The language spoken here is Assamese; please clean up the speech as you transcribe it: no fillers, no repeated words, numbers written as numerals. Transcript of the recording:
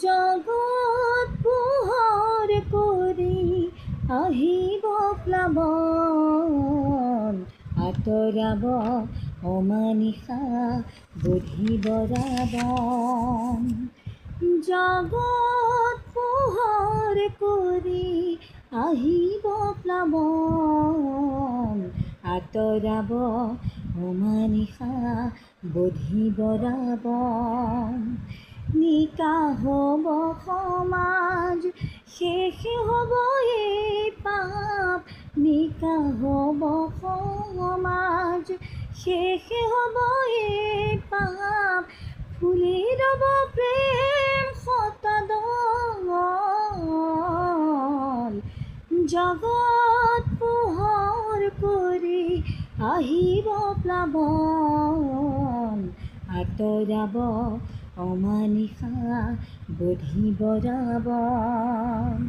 জগত পোহৰ কৰি আহিব প্লাৱন, আঁতৰাব অমানিশা বধিব ৰাৱণ। জগত পোহৰ কৰি আহিব প্লাৱন, আঁতৰাব অমানিশা বধিব ৰাৱণ। নিকা হ'ব সমাজ, শেষ হ'ব এই পাপ, নিকা হ'ব সমাজ, শেষ হ'ব এই পাপ। ফুলি ৰ'ব প্ৰেম শতদল, জগত পোহৰ কৰি আহিব প্লাৱন, আঁতৰাব অমানিশা বধিব ৰাৱণ।